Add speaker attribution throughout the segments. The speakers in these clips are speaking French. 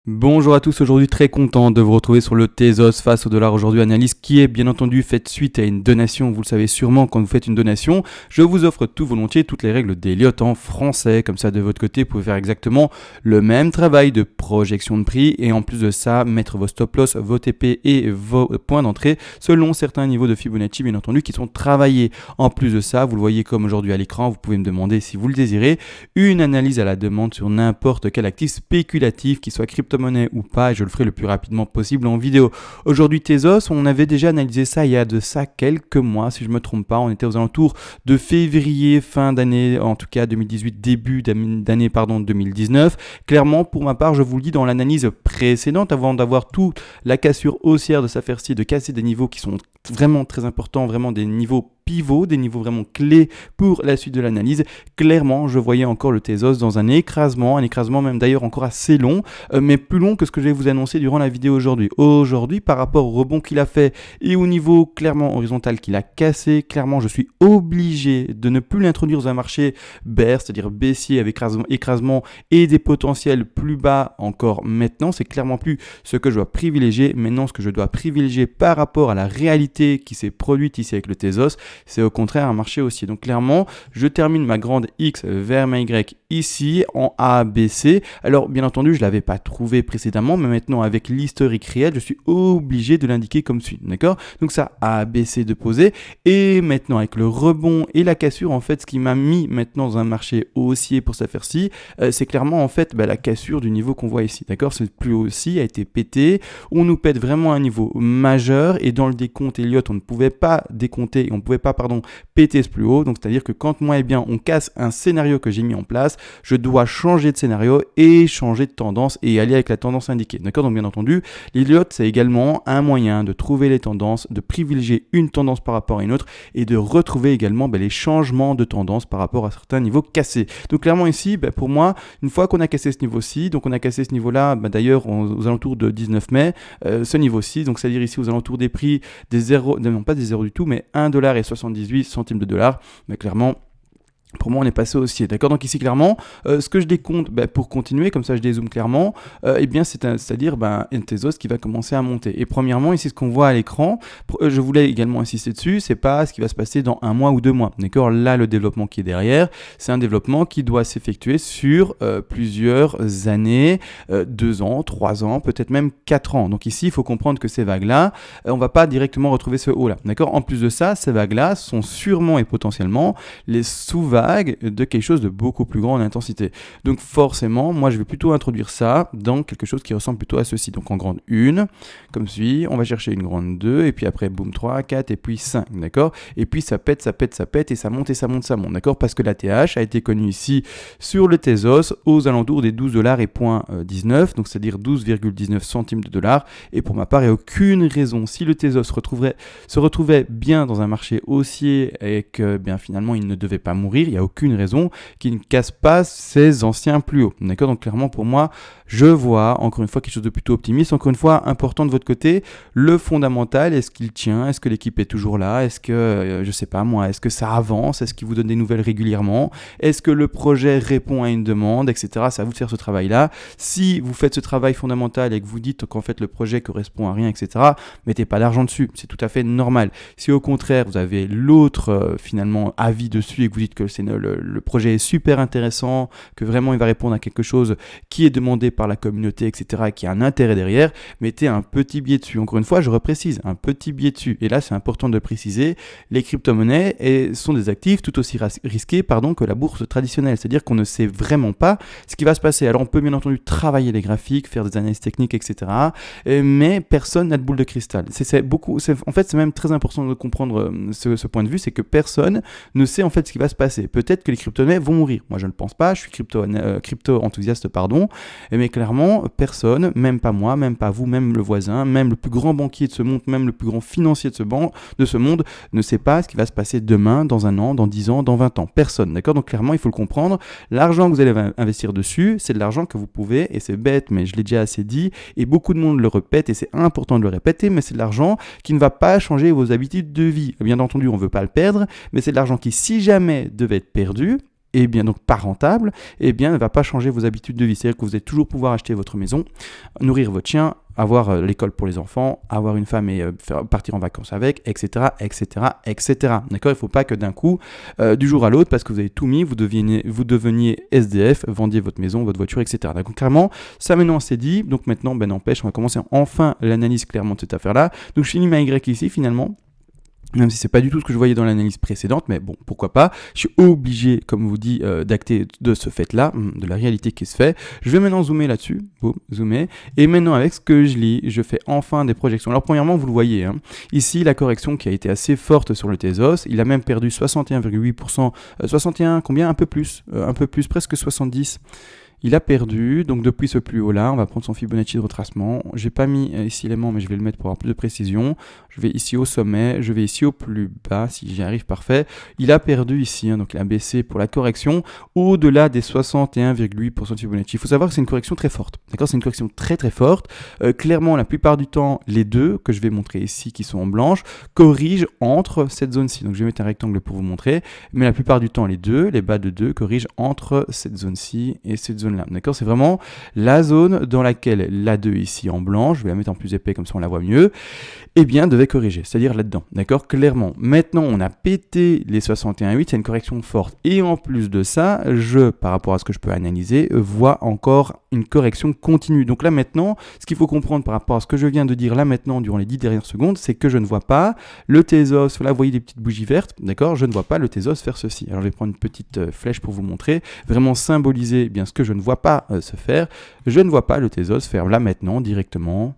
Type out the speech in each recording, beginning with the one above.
Speaker 1: Bonjour à tous, aujourd'hui très content de vous retrouver sur le Tezos face au dollar aujourd'hui, analyse qui est bien entendu faite suite à une donation. Vous le savez sûrement, quand vous faites une donation, je vous offre tout volontiers toutes les règles d'Elliott en français. Comme ça, de votre côté, vous pouvez faire exactement le même travail de projection de prix et en plus de ça, mettre vos stop loss, vos TP et vos points d'entrée selon certains niveaux de Fibonacci bien entendu qui sont travaillés. En plus de ça, vous le voyez comme aujourd'hui à l'écran, vous pouvez me demander si vous le désirez, une analyse à la demande sur n'importe quel actif spéculatif qui soit crypto-monnaie ou pas, et je le ferai le plus rapidement possible en vidéo. Aujourd'hui Tezos, on avait déjà analysé ça il y a de ça quelques mois, si je me trompe pas, on était aux alentours de février, fin d'année, en tout cas 2018, début d'année 2019. Clairement, pour ma part, je vous le dis dans l'analyse précédente, avant d'avoir toute la cassure haussière de Safersi, de casser des niveaux qui sont vraiment très importants, vraiment des niveaux pivots, des niveaux vraiment clés pour la suite de l'analyse. Clairement, je voyais encore le Tezos dans un écrasement même d'ailleurs encore assez long, mais plus long que ce que je vais vous annoncer durant la vidéo aujourd'hui. Aujourd'hui, par rapport au rebond qu'il a fait et au niveau clairement horizontal qu'il a cassé, clairement, je suis obligé de ne plus l'introduire dans un marché bear, c'est-à-dire baissier avec écrasement et des potentiels plus bas encore maintenant. C'est clairement plus ce que je dois privilégier. Maintenant, ce que je dois privilégier par rapport à la réalité qui s'est produite ici avec le Tezos, c'est au contraire un marché haussier. Donc clairement, je termine ma grande X vers ma Y ici en ABC. Alors bien entendu, je ne l'avais pas trouvé précédemment, mais maintenant avec l'historique réel, je suis obligé de l'indiquer comme suit. D'accord? Donc ça, ABC de poser. Et maintenant, avec le rebond et la cassure, en fait, ce qui m'a mis maintenant dans un marché haussier pour cette affaire-ci, c'est clairement en fait la cassure du niveau qu'on voit ici. D'accord? Ce plus haussier a été pété. On nous pète vraiment un niveau majeur et dans le décompte Elliott, on ne pouvait pas décompter, on ne pouvait pas péter ce plus haut. Donc c'est à dire que quand moi on casse un scénario que j'ai mis en place, je dois changer de scénario et changer de tendance et aller avec la tendance indiquée. D'accord? Donc bien entendu, l'Elliott c'est également un moyen de trouver les tendances, de privilégier une tendance par rapport à une autre et de retrouver également les changements de tendance par rapport à certains niveaux cassés. Donc clairement ici, pour moi, une fois qu'on a cassé ce niveau-ci, donc on a cassé ce niveau-là, d'ailleurs aux alentours de 19 mai, ce niveau-ci, donc c'est-à-dire ici aux alentours des prix des 0, non pas des 0 du tout, mais 1,78$ de dollar, mais clairement, pour moi, on est passé haussier, d'accord? Donc ici, clairement, ce que je décompte pour continuer, comme ça je dézoome clairement, eh bien, c'est-à-dire un Tezos qui va commencer à monter. Et premièrement, ici, ce qu'on voit à l'écran, je voulais également insister dessus, c'est pas ce qui va se passer dans 1 mois ou 2 mois, d'accord? Là, le développement qui est derrière, c'est un développement qui doit s'effectuer sur plusieurs années, 2 ans, 3 ans, peut-être même 4 ans. Donc ici, il faut comprendre que ces vagues-là, on va pas directement retrouver ce haut-là, d'accord? En plus de ça, ces vagues-là sont sûrement et potentiellement les sous-vagues de quelque chose de beaucoup plus grand en intensité. Donc forcément, moi je vais plutôt introduire ça dans quelque chose qui ressemble plutôt à ceci. Donc en grande 1, comme suit, on va chercher une grande 2, et puis après boum 3, 4, et puis 5, d'accord? Et puis ça pète, et ça monte, d'accord? Parce que la TH a été connue ici sur le Tezos aux alentours des 12 dollars et 19, donc c'est-à-dire 12,19 centimes de dollars. Et pour ma part, il n'y a aucune raison, si le Tezos se retrouvait bien dans un marché haussier et que finalement il ne devait pas mourir, il n'y a aucune raison qu'il ne casse pas ses anciens plus hauts. D'accord? Donc clairement pour moi, je vois encore une fois quelque chose de plutôt optimiste. Encore une fois, important de votre côté, le fondamental, est-ce qu'il tient? Est-ce que l'équipe est toujours là? Est-ce que, je sais pas moi, est-ce que ça avance? Est-ce qu'il vous donne des nouvelles régulièrement? Est-ce que le projet répond à une demande, etc. C'est à vous de faire ce travail-là. Si vous faites ce travail fondamental et que vous dites qu'en fait le projet correspond à rien, etc., mettez pas d'argent dessus. C'est tout à fait normal. Si au contraire, vous avez l'autre finalement avis dessus et que vous dites que le projet est super intéressant, que vraiment il va répondre à quelque chose qui est demandé par la communauté, etc., et qui a un intérêt derrière, mettez un petit biais dessus. Encore une fois, je reprécise, un petit biais dessus. Et là, c'est important de le préciser, les crypto-monnaies sont des actifs tout aussi risqués que la bourse traditionnelle. C'est-à-dire qu'on ne sait vraiment pas ce qui va se passer. Alors, on peut bien entendu travailler les graphiques, faire des analyses techniques, etc., mais personne n'a de boule de cristal. En fait, c'est même très important de comprendre ce point de vue, c'est que personne ne sait en fait ce qui va se passer. Peut-être que les crypto-monnaies vont mourir. Moi, je ne pense pas. Je suis crypto-enthousiaste, mais clairement, personne, même pas moi, même pas vous, même le voisin, même le plus grand banquier de ce monde, même le plus grand financier de ce monde, ne sait pas ce qui va se passer demain, dans 1 an, dans 10 ans, dans 20 ans. Personne, d'accord? Donc clairement, il faut le comprendre. L'argent que vous allez investir dessus, c'est de l'argent que vous pouvez, et c'est bête, mais je l'ai déjà assez dit, et beaucoup de monde le répète, et c'est important de le répéter, mais c'est de l'argent qui ne va pas changer vos habitudes de vie. Bien entendu, on ne veut pas le perdre, mais c'est de l'argent qui, si jamais devait être perdu, et bien donc pas rentable, et bien ne va pas changer vos habitudes de vie. C'est-à-dire que vous allez toujours pouvoir acheter votre maison, nourrir votre chien, avoir l'école pour les enfants, avoir une femme et partir en vacances avec, etc., etc., etc. D'accord ? Il ne faut pas que d'un coup, du jour à l'autre, parce que vous avez tout mis, vous deveniez SDF, vendiez votre maison, votre voiture, etc. Donc clairement, ça maintenant c'est dit. Donc maintenant, n'empêche, on va commencer enfin l'analyse clairement de cette affaire-là. Donc je finis ma Y ici finalement. Même si c'est pas du tout ce que je voyais dans l'analyse précédente, mais bon, pourquoi pas. Je suis obligé, comme je vous dis, d'acter de ce fait-là, de la réalité qui se fait. Je vais maintenant zoomer là-dessus, boum, zoomer. Et maintenant, avec ce que je lis, je fais enfin des projections. Alors premièrement, vous le voyez, hein, ici, la correction qui a été assez forte sur le Tezos, il a même perdu 61,8%, 61, combien ? Un peu plus, presque 70%. Il a perdu, donc depuis ce plus haut là, on va prendre son Fibonacci de retracement. J'ai pas mis ici l'élément, mais je vais le mettre pour avoir plus de précision. Je vais ici au sommet, je vais ici au plus bas, si j'y arrive, parfait. Il a perdu ici, hein, donc il a baissé pour la correction, au-delà des 61,8% de Fibonacci. Il faut savoir que c'est une correction très forte, d'accord ? C'est une correction très très forte. Clairement, la plupart du temps, les deux, que je vais montrer ici, qui sont en blanche, corrigent entre cette zone-ci. Donc je vais mettre un rectangle pour vous montrer, mais la plupart du temps, les deux, les bas de 2, corrigent entre cette zone-ci et cette zone-là. D'accord, c'est vraiment la zone dans laquelle l'A2 ici en blanc, je vais la mettre en plus épais comme ça on la voit mieux, eh bien devait corriger, c'est-à-dire là-dedans, d'accord, clairement. Maintenant on a pété les 61,8, c'est une correction forte, et en plus de ça, par rapport à ce que je peux analyser, vois encore une correction continue. Donc là maintenant, ce qu'il faut comprendre par rapport à ce que je viens de dire là maintenant durant les 10 dernières secondes, c'est que je ne vois pas le Tezos, là vous voyez des petites bougies vertes, d'accord, je ne vois pas le Tezos faire ceci. Alors je vais prendre une petite flèche pour vous montrer, vraiment symboliser eh bien ce que je ne vois pas se faire. Je ne vois pas le Tezos faire là maintenant directement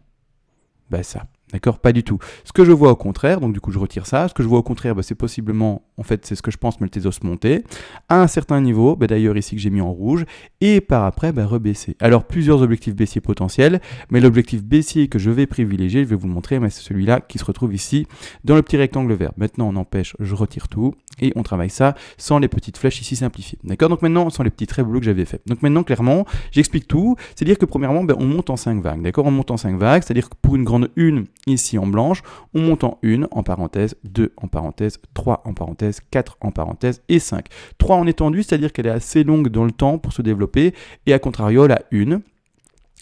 Speaker 1: ça. D'accord, pas du tout. Ce que je vois au contraire, donc du coup je retire ça, ce que je vois au contraire, c'est possiblement, en fait c'est ce que je pense, mais le Tezos monter, à un certain niveau, d'ailleurs ici que j'ai mis en rouge, et par après rebaisser. Alors plusieurs objectifs baissiers potentiels, mais l'objectif baissier que je vais privilégier, je vais vous le montrer, mais c'est celui-là qui se retrouve ici, dans le petit rectangle vert. Maintenant on empêche, je retire tout, et on travaille ça sans les petites flèches ici simplifiées. D'accord, donc maintenant sans les petits traits bleus que j'avais fait. Donc maintenant clairement, j'explique tout, c'est-à-dire que premièrement, on monte en 5 vagues, d'accord, on monte en 5 vagues, c'est-à-dire que pour une grande une, ici en blanche, on monte en 1 en parenthèse, 2 en parenthèse, 3 en parenthèse, 4 en parenthèse et 5. 3 en étendue, c'est-à-dire qu'elle est assez longue dans le temps pour se développer, et à contrario, la 1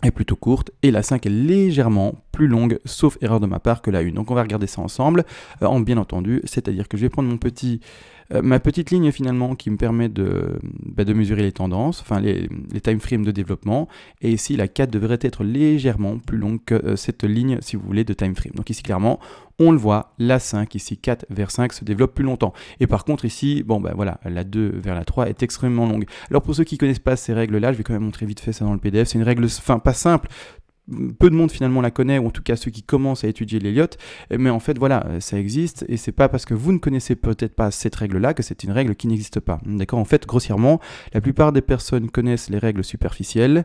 Speaker 1: est plutôt courte, et la 5 est légèrement plus longue, sauf erreur de ma part que la 1. Donc on va regarder ça ensemble, en bien entendu, c'est-à-dire que je vais prendre ma petite ligne finalement qui me permet de mesurer les tendances, enfin les time frames de développement, et ici la 4 devrait être légèrement plus longue que cette ligne si vous voulez de time frame. Donc ici clairement on le voit, la 5 ici 4 vers 5 se développe plus longtemps, et par contre ici voilà, la 2 vers la 3 est extrêmement longue. Alors pour ceux qui connaissent pas ces règles là, je vais quand même montrer vite fait ça dans le PDF. C'est une règle, pas simple, peu de monde finalement la connaît, ou en tout cas ceux qui commencent à étudier l'Elliott, mais en fait voilà, ça existe, et c'est pas parce que vous ne connaissez peut-être pas cette règle-là que c'est une règle qui n'existe pas. D'accord ? En fait, grossièrement, la plupart des personnes connaissent les règles superficielles,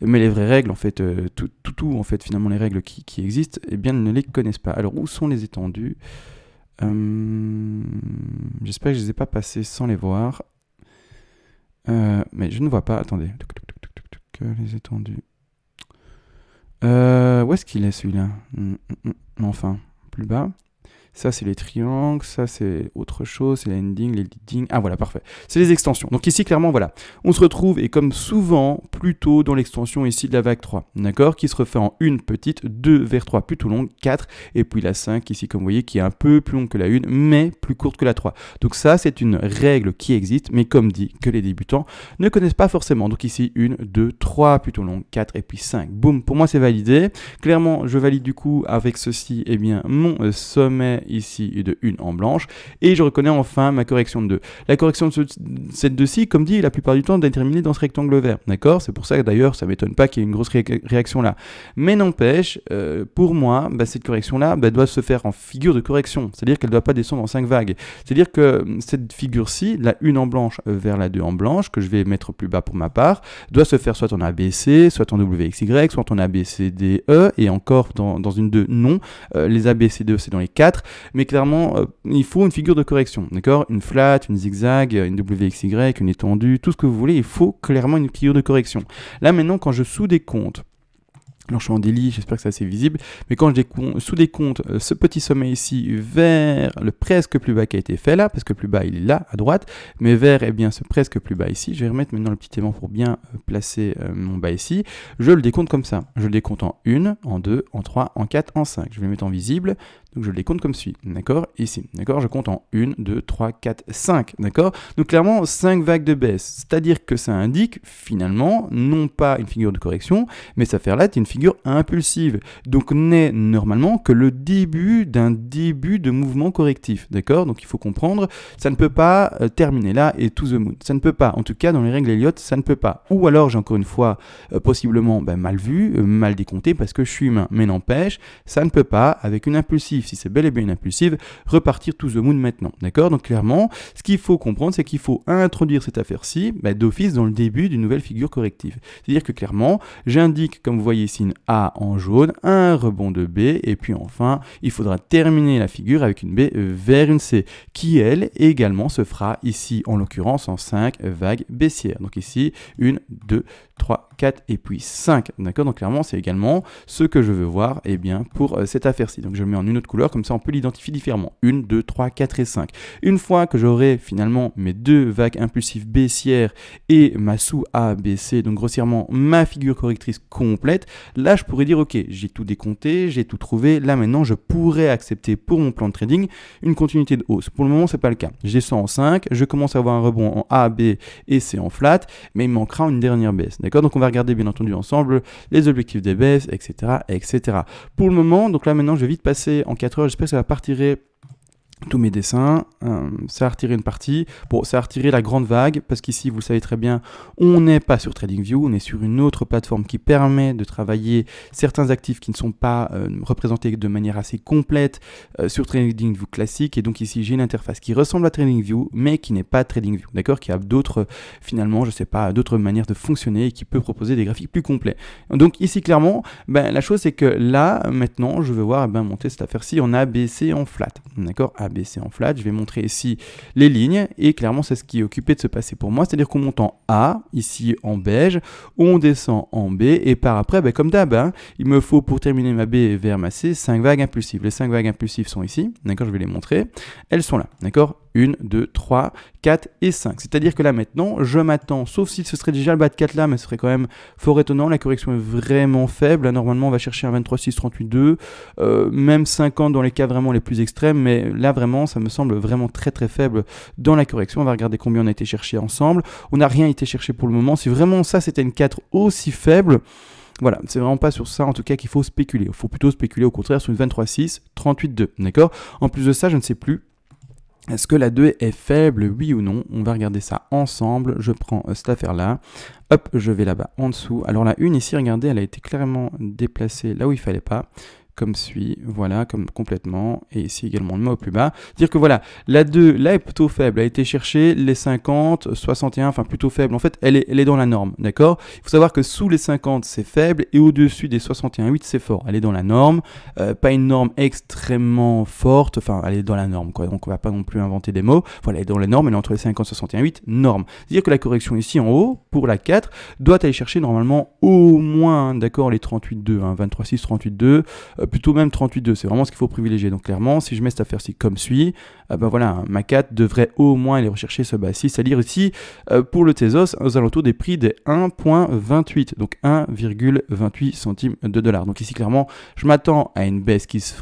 Speaker 1: mais les vraies règles, en fait, en fait, finalement les règles qui existent, eh bien, ne les connaissent pas. Alors, où sont les étendues ? J'espère que je les ai pas passées sans les voir. Mais je ne vois pas, attendez. Les étendues. Où est-ce qu'il est celui-là ? Enfin, plus bas. Ça, c'est les triangles, ça, c'est autre chose, c'est les endings, les leading. Ah, voilà, parfait. C'est les extensions. Donc ici, clairement, voilà. On se retrouve, et comme souvent, plutôt dans l'extension ici de la vague 3, d'accord, qui se refait en une petite, 2 vers 3 plutôt longue, 4, et puis la 5 ici, comme vous voyez, qui est un peu plus longue que la 1, mais plus courte que la 3. Donc ça, c'est une règle qui existe, mais comme dit, que les débutants ne connaissent pas forcément. Donc ici, 1, 2, 3 plutôt longue, 4, et puis 5. Boum, pour moi, c'est validé. Clairement, je valide du coup avec ceci, eh bien, mon sommet ici de 1 en blanche, et je reconnais enfin ma correction de 2. La correction de cette 2-ci, comme dit, la plupart du temps, est terminée dans ce rectangle vert, d'accord ? C'est pour ça que d'ailleurs, ça ne m'étonne pas qu'il y ait une grosse réaction là. Mais n'empêche, pour moi, cette correction-là doit se faire en figure de correction, c'est-à-dire qu'elle ne doit pas descendre en 5 vagues. C'est-à-dire que cette figure-ci, la 1 en blanche vers la 2 en blanche, que je vais mettre plus bas pour ma part, doit se faire soit en ABC, soit en WXY, soit en ABCDE, et encore dans une 2, non. Les ABCDE, c'est dans les 4, mais clairement, il faut une figure de correction, d'accord ? Une flat, une zigzag, une WXY, une étendue, tout ce que vous voulez, il faut clairement une figure de correction. Là, maintenant, quand je sous-décompte Alors je suis en délit, j'espère que c'est assez visible, mais quand je sous-décompte ce petit sommet ici vers le presque plus bas qui a été fait là, parce que le plus bas il est là à droite, mais vers bien ce presque plus bas ici, je vais remettre maintenant le petit aimant pour bien placer mon bas ici, je le décompte comme ça, je le décompte en 1, en 2, en 3, en 4, en 5, je vais le mettre en visible, donc je le décompte comme suit, d'accord, ici, d'accord, je compte en 1, 2, 3, 4, 5, d'accord, donc clairement 5 vagues de baisse, c'est-à-dire que ça indique finalement non pas une figure de correction, mais ça fait là une figure impulsive, donc n'est normalement que le début d'un début de mouvement correctif, d'accord, donc il faut comprendre, ça ne peut pas terminer là et to the moon, ça ne peut pas, en tout cas dans les règles Elliott, ça ne peut pas, ou alors j'ai encore une fois possiblement mal vu, mal décompté parce que je suis humain, mais n'empêche, ça ne peut pas avec une impulsive, si c'est bel et bien une impulsive, repartir to the moon maintenant, d'accord, donc clairement, ce qu'il faut comprendre, c'est qu'il faut introduire cette affaire-ci d'office dans le début d'une nouvelle figure corrective, c'est-à-dire que clairement, j'indique, comme vous voyez ici, une A en jaune, un rebond de B, et puis enfin, il faudra terminer la figure avec une B vers une C, qui elle également se fera ici, en l'occurrence, en 5 vagues baissières. Donc ici, 1, 2, 3, 4 et puis 5. D'accord, donc clairement, c'est également ce que je veux voir pour cette affaire-ci. Donc je le mets en une autre couleur, comme ça on peut l'identifier différemment. 1, 2, 3, 4 et 5. Une fois que j'aurai finalement mes deux vagues impulsives baissières et ma sous-A, B, C, donc grossièrement ma figure correctrice complète, là je pourrais dire ok, j'ai tout décompté, j'ai tout trouvé, là maintenant je pourrais accepter pour mon plan de trading une continuité de hausse. Pour le moment c'est pas le cas. Je descends en 5, je commence à avoir un rebond en A, B et C en flat, mais il manquera une dernière baisse. D'accord, donc on va regarder bien entendu ensemble les objectifs des baisses, etc., etc. Pour le moment, donc là maintenant je vais vite passer en 4 heures, j'espère que ça va pas retirer tous mes dessins, ça a retiré une partie, bon ça a retiré la grande vague, parce qu'ici vous le savez très bien, on n'est pas sur TradingView, on est sur une autre plateforme qui permet de travailler certains actifs qui ne sont pas représentés de manière assez complète sur TradingView classique, et donc ici j'ai une interface qui ressemble à TradingView, mais qui n'est pas TradingView, d'accord, qui a d'autres, finalement, je sais pas, d'autres manières de fonctionner et qui peut proposer des graphiques plus complets. Donc ici clairement, la chose c'est que là, maintenant, je vais voir monter cette affaire-ci en ABC en flat, d'accord, ABC en flat, je vais montrer ici les lignes et clairement c'est ce qui est occupé de se passer pour moi, c'est-à-dire qu'on monte en A, ici en beige, on descend en B et par après, comme d'hab, il me faut pour terminer ma B vers ma C, 5 vagues impulsives. Les 5 vagues impulsives sont ici, d'accord, je vais les montrer, elles sont là, d'accord, 1, 2, 3, 4 et 5. C'est-à-dire que là maintenant, je m'attends, sauf si ce serait déjà le bas de 4 là, mais ce serait quand même fort étonnant, la correction est vraiment faible. Là, normalement, on va chercher un 23,6, 38,2, même 50 dans les cas vraiment les plus extrêmes, mais là vraiment, ça me semble vraiment très très faible dans la correction. On va regarder combien on a été cherché ensemble. On n'a rien été cherché pour le moment. Si vraiment ça, c'était une 4 aussi faible, voilà, c'est vraiment pas sur ça en tout cas qu'il faut spéculer. Il faut plutôt spéculer au contraire sur une 23,6, 38,2, d'accord. En plus de ça, je ne sais plus. Est-ce que la 2 est faible, oui ou non? On va regarder ça ensemble. Je prends cette affaire-là. Hop, je vais là-bas en dessous. Alors la 1 ici, regardez, elle a été clairement déplacée là où il fallait pas. Comme suit, voilà, comme complètement, et ici également le mot au plus bas. Dire que voilà, la 2, là est plutôt faible, elle a été chercher les 50, 61, enfin plutôt faible, en fait elle est dans la norme, d'accord? Il faut savoir que sous les 50 c'est faible, et au-dessus des 61,8 c'est fort, elle est dans la norme, pas une norme extrêmement forte, enfin elle est dans la norme, quoi, donc on va pas non plus inventer des mots, voilà, elle est dans la norme, elle est entre les 50 et 61,8, norme. C'est-à-dire que la correction ici en haut, pour la 4, doit aller chercher normalement au moins, d'accord, les 38,2, 23,6, 38,2, plutôt même 38,2, c'est vraiment ce qu'il faut privilégier. Donc clairement, si je mets cette affaire-ci comme suit, voilà, ma 4 devrait au moins aller rechercher ce bas-ci, c'est-à-dire ici, pour le Tezos, aux alentours des prix des 1,28, donc 1,28 centimes de dollar. Donc ici, clairement, je m'attends à une baisse qui se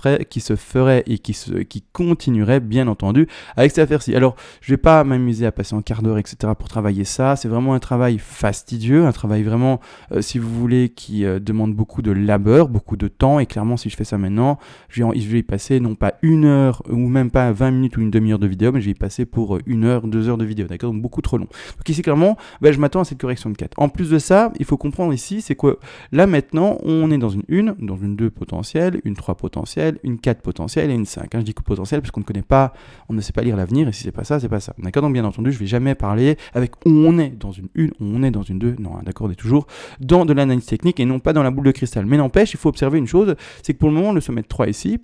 Speaker 1: ferait et qui continuerait, bien entendu, avec cette affaire-ci. Alors, je vais pas m'amuser à passer en quart d'heure, etc. pour travailler ça. C'est vraiment un travail fastidieux, un travail vraiment, si vous voulez, qui demande beaucoup de labeur, beaucoup de temps, et clairement, si je fais ça maintenant, je vais y passer non pas 1 heure ou même pas 20 minutes ou une demi-heure de vidéo, mais je vais y passer pour 1 heure, 2 heures de vidéo, d'accord, donc beaucoup trop long. Donc ici clairement, je m'attends à cette correction de 4. En plus de ça, il faut comprendre ici, c'est que là maintenant, on est dans une 1, dans une 2 potentielle, une 3 potentielle, une 4 potentielle et une 5. Je dis que potentielle parce qu'on ne connaît pas, on ne sait pas lire l'avenir, et si c'est pas ça, c'est pas ça. D'accord, donc bien entendu, je vais jamais parler avec on est dans une 1, on est dans une 2, non, d'accord, on est toujours dans de l'analyse technique et non pas dans la boule de cristal. Mais n'empêche, il faut observer une chose, c'est que pour le moment, le sommet de 3 ici,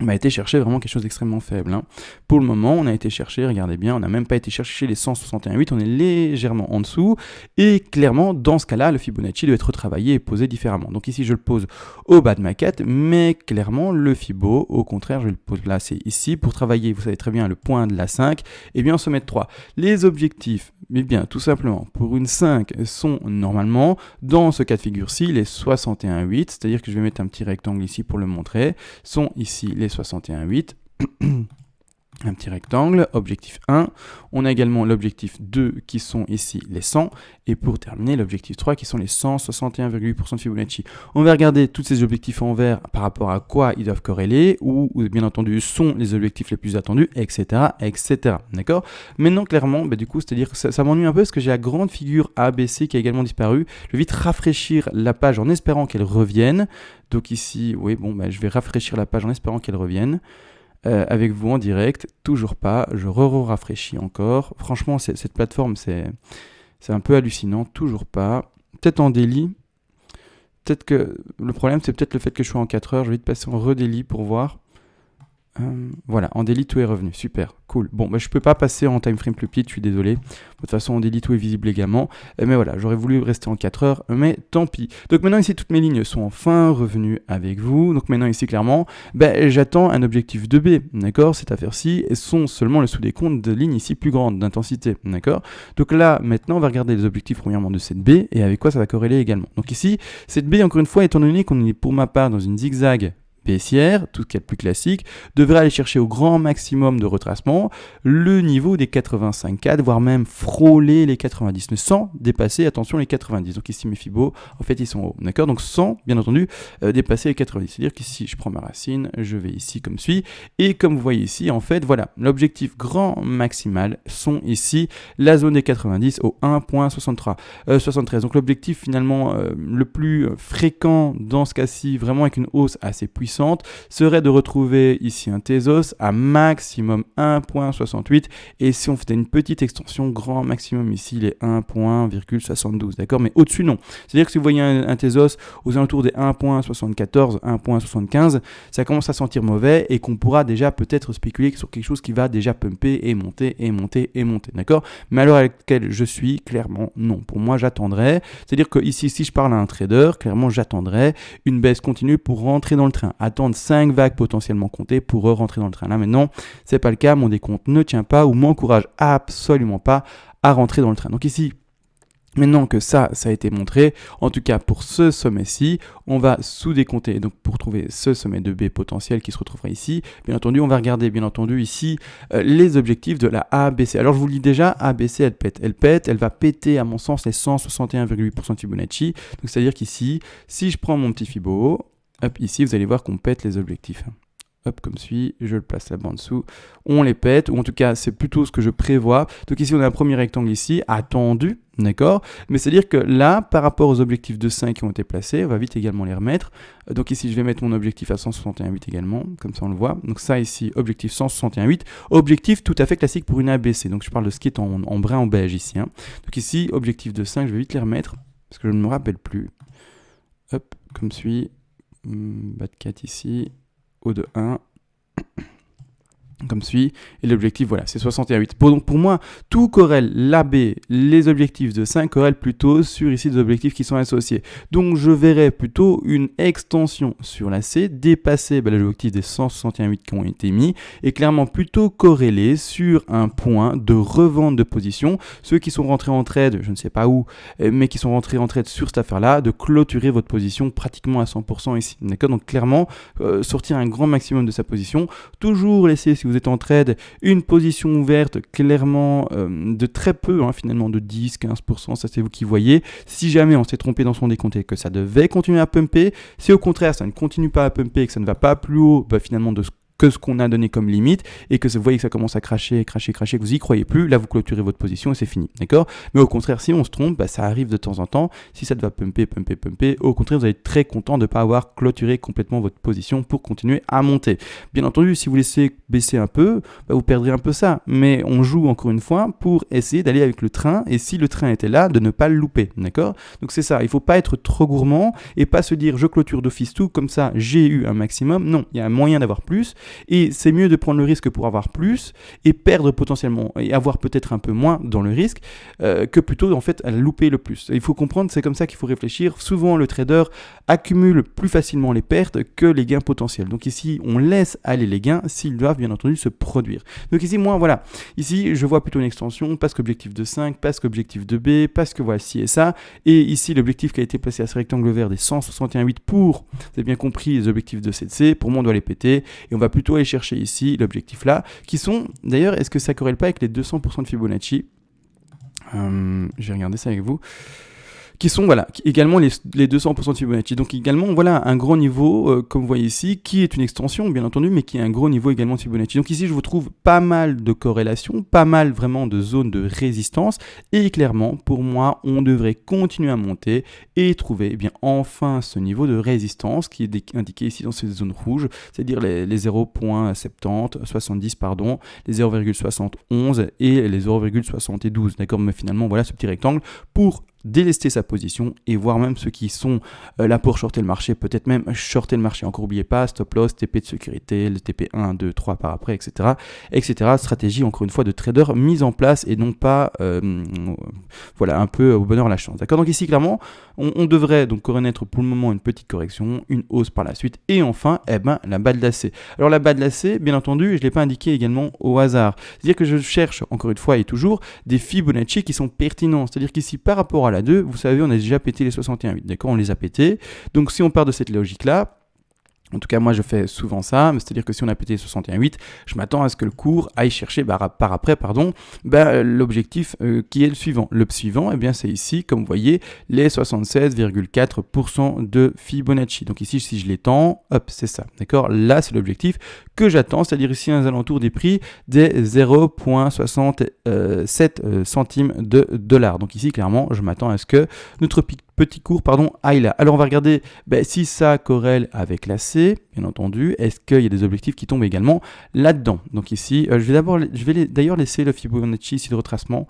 Speaker 1: on a été chercher vraiment quelque chose d'extrêmement faible. Pour le moment, on a été chercher, regardez bien, on n'a même pas été chercher les 161,8, on est légèrement en dessous. Et clairement, dans ce cas-là, le Fibonacci doit être retravaillé et posé différemment. Donc ici, je le pose au bas de ma quête, mais clairement, le Fibo, au contraire, je vais le placer ici pour travailler, vous savez très bien, le point de la 5, et bien sommet de 3. Les objectifs, eh bien, tout simplement, pour une 5, sont normalement, dans ce cas de figure-ci, les 61,8, c'est-à-dire que je vais mettre un petit rectangle ici pour le montrer, sont ici les 61,8. Un petit rectangle, objectif 1. On a également l'objectif 2 qui sont ici les 100. Et pour terminer, l'objectif 3 qui sont les 161,8% de Fibonacci. On va regarder tous ces objectifs en vert par rapport à quoi ils doivent corréler, ou bien entendu sont les objectifs les plus attendus, etc. etc. D'accord ? Maintenant, clairement, du coup, c'est-à-dire que ça m'ennuie un peu parce que j'ai la grande figure ABC qui a également disparu. Je vais vite rafraîchir la page en espérant qu'elle revienne. Donc ici, oui, je vais rafraîchir la page en espérant qu'elle revienne. Avec vous en direct, toujours pas, je rafraîchis encore. Franchement, cette plateforme, c'est un peu hallucinant, toujours pas. Peut-être en daily, peut-être que le problème, c'est peut-être le fait que je sois en 4 heures. Je vais vite passer en redaily pour voir. Voilà, en daily tout est revenu, super, cool. Bon, je peux pas passer en time frame plus petit, je suis désolé. De toute façon, en daily tout est visible également. Mais voilà, j'aurais voulu rester en 4 heures, mais tant pis. Donc maintenant ici, toutes mes lignes sont enfin revenues avec vous. Donc maintenant ici, clairement, j'attends un objectif 2B, d'accord? Cette affaire-ci sont seulement le sous-décompte de lignes ici plus grandes d'intensité, d'accord? Donc là, maintenant, on va regarder les objectifs premièrement de cette B et avec quoi ça va corréler également. Donc ici, cette B, encore une fois, étant donné qu'on est pour ma part dans une zigzag baissière, tout ce qui est le plus classique, devrait aller chercher au grand maximum de retracement le niveau des 85,4, voire même frôler les 90, mais sans dépasser, attention, les 90. Donc ici mes fibos, en fait, ils sont hauts, d'accord? Donc sans, bien entendu, dépasser les 90. C'est-à-dire qu'ici, je prends ma racine, je vais ici comme suit, et comme vous voyez ici, en fait, voilà, l'objectif grand maximal sont ici la zone des 90 au 1.73. Donc l'objectif finalement le plus fréquent dans ce cas-ci, vraiment avec une hausse assez puissante, serait de retrouver ici un Tezos à maximum 1.68 et si on faisait une petite extension, grand maximum ici les 1.72, d'accord, mais au-dessus non. C'est-à-dire que si vous voyez un Tezos aux alentours des 1.74, 1.75, ça commence à sentir mauvais et qu'on pourra déjà peut-être spéculer sur quelque chose qui va déjà pumper et monter et monter et monter, d'accord, mais à l'heure à laquelle je suis, clairement non. Pour moi, j'attendrai, c'est-à-dire que ici, si je parle à un trader, clairement j'attendrai une baisse continue pour rentrer dans le train. Attendre 5 vagues potentiellement comptées pour rentrer dans le train. Là maintenant, c'est pas le cas, mon décompte ne tient pas ou m'encourage absolument pas à rentrer dans le train. Donc ici, maintenant que ça a été montré, en tout cas pour ce sommet-ci, on va sous-décompter. Donc pour trouver ce sommet de B potentiel qui se retrouvera ici, bien entendu, on va regarder bien entendu ici les objectifs de la ABC. Alors je vous le dis déjà, ABC elle pète, elle va péter à mon sens les 161,8% de Fibonacci. Donc c'est-à-dire qu'ici, si je prends mon petit Fibo, hop, ici vous allez voir qu'on pète les objectifs. Hop, comme suit, je le place là-bas en dessous, on les pète, ou en tout cas c'est plutôt ce que je prévois. Donc ici on a un premier rectangle ici, attendu, d'accord, mais c'est-à-dire que là, par rapport aux objectifs de 5 qui ont été placés, on va vite également les remettre. Donc ici je vais mettre mon objectif à 161,8 également, comme ça on le voit. Donc ça ici, objectif 161,8, objectif tout à fait classique pour une ABC, donc je parle de ce qui est en brun en beige ici. Donc ici, objectif de 5, je vais vite les remettre, parce que je ne me rappelle plus. Hop, comme suit, bas de 4 ici, haut de 1, comme suit, et l'objectif, voilà, c'est 61,8. Donc pour moi, tout corrèle l'AB, les objectifs de 5 corrèlent plutôt sur ici des objectifs qui sont associés. Donc je verrais plutôt une extension sur la C, dépasser l'objectif des 161,8 qui ont été mis, et clairement plutôt corrélé sur un point de revente de position. Ceux qui sont rentrés en trade, je ne sais pas où, mais qui sont rentrés en trade sur cette affaire-là, de clôturer votre position pratiquement à 100% ici. D'accord? Donc clairement, sortir un grand maximum de sa position, toujours laisser, si vous êtes en trade, une position ouverte clairement de très peu, finalement de 10-15%, ça c'est vous qui voyez. Si jamais on s'est trompé dans son décompte et que ça devait continuer à pumper, si au contraire ça ne continue pas à pumper et que ça ne va pas plus haut, finalement de ce que ce qu'on a donné comme limite et que vous voyez que ça commence à cracher, que vous y croyez plus, là vous clôturez votre position et c'est fini, d'accord? Mais au contraire, si on se trompe, ça arrive de temps en temps, si ça te va pumper, au contraire vous allez être très content de ne pas avoir clôturé complètement votre position pour continuer à monter. Bien entendu, si vous laissez baisser un peu, vous perdrez un peu ça, mais on joue encore une fois pour essayer d'aller avec le train, et si le train était là, de ne pas le louper, d'accord? Donc c'est ça, il ne faut pas être trop gourmand et pas se dire je clôture d'office tout, comme ça j'ai eu un maximum. Non, il y a un moyen d'avoir plus, et c'est mieux de prendre le risque pour avoir plus et perdre potentiellement et avoir peut-être un peu moins dans le risque que plutôt en fait à louper le plus. Il faut comprendre, c'est comme ça qu'il faut réfléchir. Souvent le trader accumule plus facilement les pertes que les gains potentiels. Donc ici on laisse aller les gains s'ils doivent bien entendu se produire. Donc ici moi voilà, ici je vois plutôt une extension parce qu'objectif de 5, parce qu'objectif de B, parce que voici et ça, et ici l'objectif qui a été placé à ce rectangle vert des 161,8 pour, vous avez bien compris, les objectifs de C, pour moi on doit les péter, et on va plutôt aller chercher ici l'objectif là, qui sont, d'ailleurs, est-ce que ça corrèle pas avec les 200% de Fibonacci? Je vais regarder ça avec vous. Qui sont voilà, également les 200% de Fibonacci. Donc également voilà un gros niveau, comme vous voyez ici, qui est une extension bien entendu, mais qui est un gros niveau également de Fibonacci. Donc ici je vous trouve pas mal de corrélations, pas mal vraiment de zones de résistance, et clairement pour moi on devrait continuer à monter et trouver eh bien enfin ce niveau de résistance qui est indiqué ici dans ces zones rouges, c'est-à-dire les 0.70, 70 pardon, les 0,71 et les 0,72, d'accord, mais finalement voilà ce petit rectangle pour délester sa position et voir même ceux qui sont là pour shorter le marché, peut-être même shorter le marché. Encore n'oubliez pas, stop loss, TP de sécurité, le TP 1, 2, 3 par après, etc. Stratégie encore une fois de trader mise en place et non pas voilà un peu au bonheur la chance. D'accord, donc ici clairement on devrait donc connaître pour le moment une petite correction, une hausse par la suite et enfin la balle d'AC. Alors la balle d'AC, bien entendu, je ne l'ai pas indiqué également au hasard. C'est-à-dire que je cherche encore une fois et toujours des Fibonacci qui sont pertinents. C'est-à-dire qu'ici par rapport à la 2, vous savez, on a déjà pété les 61,8, d'accord, on les a pétés. Donc si on part de cette logique-là, en tout cas, moi, je fais souvent ça, c'est-à-dire que si on a pété 61,8, je m'attends à ce que le cours aille chercher par après l'objectif qui est le suivant. Le suivant, eh bien, c'est ici, comme vous voyez, les 76,4% de Fibonacci. Donc ici, si je l'étends, hop, c'est ça, d'accord? Là, c'est l'objectif que j'attends, c'est-à-dire ici, aux alentours des prix des 0,67 centimes de dollars. Donc ici, clairement, je m'attends à ce que notre petit cours aille là. Alors, on va regarder si ça corrèle avec la C, bien entendu. Est-ce qu'il y a des objectifs qui tombent également là-dedans? Donc ici, je vais d'ailleurs laisser le Fibonacci ici de retracement.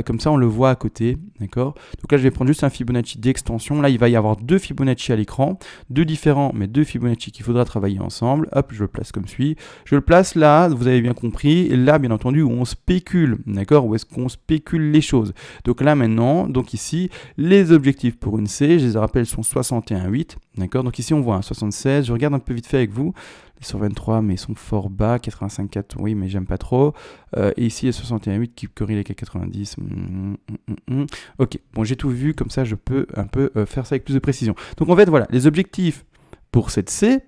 Speaker 1: Comme ça, on le voit à côté, d'accord? Donc là, je vais prendre juste un Fibonacci d'extension. Là, il va y avoir deux Fibonacci à l'écran, deux différents, mais deux Fibonacci qu'il faudra travailler ensemble. Hop, je le place comme suit. Je le place là, vous avez bien compris. Là, bien entendu, où on spécule, d'accord? Où est-ce qu'on spécule les choses? Donc là, maintenant, donc ici, les objectifs pour une C, je les rappelle, sont 61,8, d'accord? Donc ici, on voit un 76. Je regarde un peu vite fait avec vous. Sur 23, mais ils sont fort bas, 85,4, oui, mais j'aime pas trop. Et ici, il y a 61,8 qui corrige avec 90. Ok, bon, j'ai tout vu, comme ça, je peux un peu faire ça avec plus de précision. Donc, en fait, voilà, les objectifs pour cette C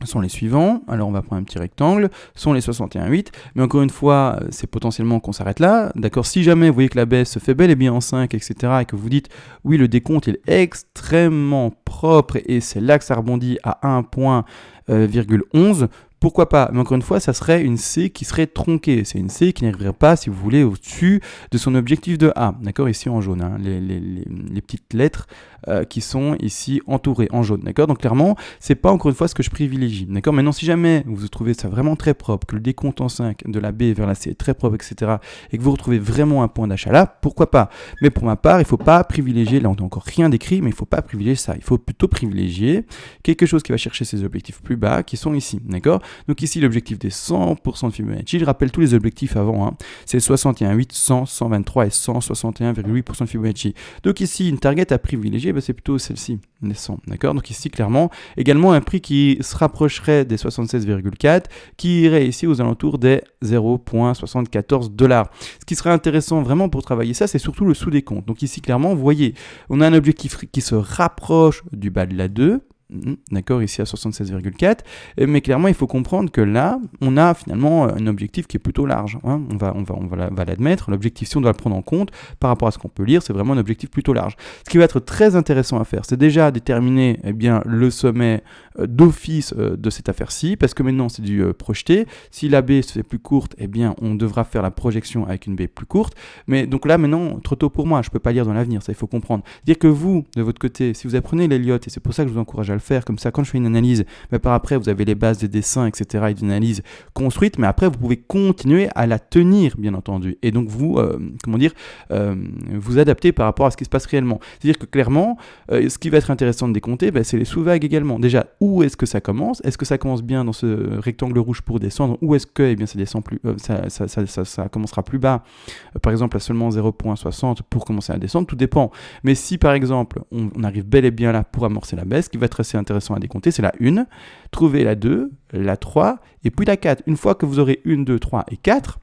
Speaker 1: sont les suivants. Alors, on va prendre un petit rectangle, sont les 61,8. Mais encore une fois, c'est potentiellement qu'on s'arrête là. D'accord, si jamais vous voyez que la baisse se fait bel et bien en 5, etc., et que vous dites, oui, le décompte est extrêmement propre, et c'est là que ça rebondit à 1,11, pourquoi pas? Mais encore une fois, ça serait une C qui serait tronquée. C'est une C qui n'arriverait pas, si vous voulez, au-dessus de son objectif de A. D'accord, ici en jaune, hein, les petites lettres qui sont ici entourées en jaune. D'accord, donc clairement, c'est pas encore une fois ce que je privilégie. D'accord, maintenant, si jamais vous trouvez ça vraiment très propre, que le décompte en 5 de la B vers la C est très propre, etc., et que vous retrouvez vraiment un point d'achat là, pourquoi pas? Mais pour ma part, il faut pas privilégier, là on n'a encore rien décrit, mais il faut pas privilégier ça. Il faut plutôt privilégier quelque chose qui va chercher ses objectifs plus bas, qui sont ici. D'accord? Donc ici, l'objectif des 100% de Fibonacci, je rappelle tous les objectifs avant, hein, c'est 61,8, 100, 123 et 161,8% de Fibonacci. Donc ici, une target à privilégier, c'est plutôt celle-ci, les 100, d'accord? Donc ici, clairement, également un prix qui se rapprocherait des 76,4, qui irait ici aux alentours des 0,74 $. Ce qui serait intéressant vraiment pour travailler ça, c'est surtout le sous-décompte. Donc ici, clairement, vous voyez, on a un objectif qui se rapproche du bas de la 2, d'accord, ici à 76,4, mais clairement il faut comprendre que là, on a finalement un objectif qui est plutôt large, hein. On va l'admettre, l'objectif, si on doit le prendre en compte par rapport à ce qu'on peut lire, c'est vraiment un objectif plutôt large. Ce qui va être très intéressant à faire, c'est déjà déterminer le sommet d'office de cette affaire-ci, parce que maintenant c'est du projeté. Si la baie se fait plus courte, on devra faire la projection avec une baie plus courte, mais donc là maintenant, trop tôt pour moi, je ne peux pas lire dans l'avenir, ça il faut comprendre. Dire que vous, de votre côté, si vous apprenez l'Elliott, et c'est pour ça que je vous encourage à le faire, comme ça quand je fais une analyse, par après vous avez les bases des dessins, etc., et d'une analyse construite, mais après vous pouvez continuer à la tenir, bien entendu, et donc vous, vous adapter par rapport à ce qui se passe réellement. C'est-à-dire que clairement, ce qui va être intéressant de décompter, c'est les sous-vagues également. Déjà, où est-ce que ça commence ? Est-ce que ça commence bien dans ce rectangle rouge pour descendre, ou est-ce que ça descend plus, ça commencera plus bas, par exemple à seulement 0,60 pour commencer à descendre, tout dépend. Mais si par exemple on arrive bel et bien là pour amorcer la baisse, ce qui va être assez intéressant à décompter, c'est la 1, trouver la 2, la 3 et puis la 4. Une fois que vous aurez 1, 2, 3 et 4,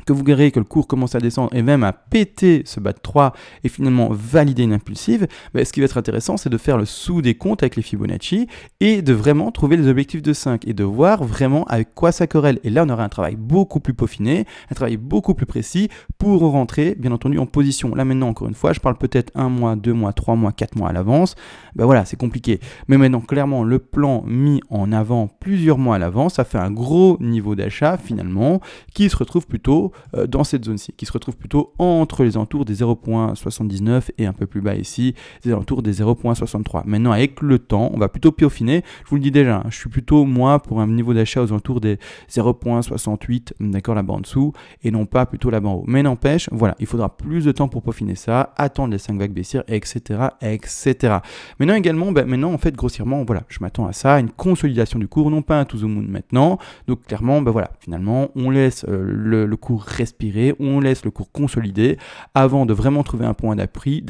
Speaker 1: que vous verrez que le cours commence à descendre et même à péter ce bas de 3 et finalement valider une impulsive, ce qui va être intéressant, c'est de faire le sous-décompte avec les Fibonacci et de vraiment trouver les objectifs de 5 et de voir vraiment avec quoi ça corrèle. Et là, on aura un travail beaucoup plus peaufiné, un travail beaucoup plus précis pour rentrer, bien entendu, en position. Là, maintenant, encore une fois, je parle peut-être 1 mois, 2 mois, 3 mois, 4 mois à l'avance. Voilà, c'est compliqué. Mais maintenant, clairement, le plan mis en avant plusieurs mois à l'avance, ça fait un gros niveau d'achat, finalement, qui se retrouve plutôt dans cette zone-ci, qui se retrouve plutôt entre les alentours des 0,79 et un peu plus bas ici, des alentours des 0,63. Maintenant, avec le temps, on va plutôt peaufiner. Je vous le dis déjà, je suis plutôt, moi, pour un niveau d'achat aux alentours des 0,68, d'accord, là-bas en dessous, et non pas plutôt là-bas en haut. Mais n'empêche, voilà, il faudra plus de temps pour peaufiner ça, attendre les 5 vagues baissières, etc., etc. Maintenant, également, maintenant, en fait, grossièrement, voilà, je m'attends à ça, une consolidation du cours, non pas un to the moon maintenant. Donc, clairement, voilà, finalement, on laisse le cours respirer, on laisse le cours consolider avant de vraiment trouver un point d'appui,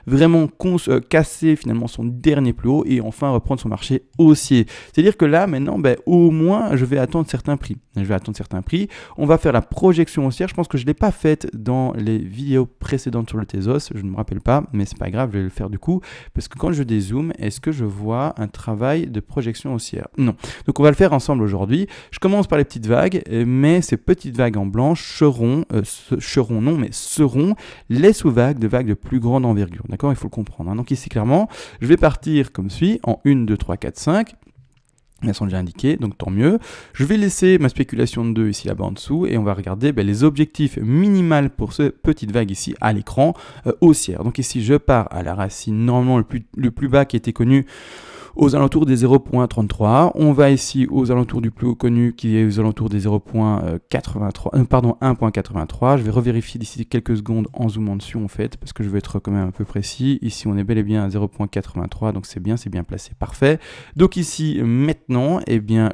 Speaker 1: vraiment casser finalement son dernier plus haut et enfin reprendre son marché haussier. C'est-à-dire que là, maintenant, au moins, je vais attendre certains prix. On va faire la projection haussière. Je pense que je ne l'ai pas faite dans les vidéos précédentes sur le Tezos. Je ne me rappelle pas, mais c'est pas grave, je vais le faire du coup. Parce que quand je dézoome, est-ce que je vois un travail de projection haussière ? Non. Donc on va le faire ensemble aujourd'hui. Je commence par les petites vagues, mais ces petites vagues en blanche seront les sous-vagues de plus grande envergure. D'accord ? Il faut le comprendre. Donc ici, clairement, je vais partir comme suit en 1, 2, 3, 4, 5. Elles sont déjà indiquées, donc tant mieux. Je vais laisser ma spéculation de 2 ici là-bas en dessous et on va regarder les objectifs minimales pour cette petite vague ici à l'écran haussière. Donc ici, je pars à la racine normalement le plus bas qui a été connu aux alentours des 0,33. On va ici aux alentours du plus haut connu qui est aux alentours des 1,83. Je vais revérifier d'ici quelques secondes en zoomant dessus en fait, parce que je veux être quand même un peu précis. Ici, on est bel et bien à 0,83, donc c'est bien placé, parfait. Donc ici, maintenant,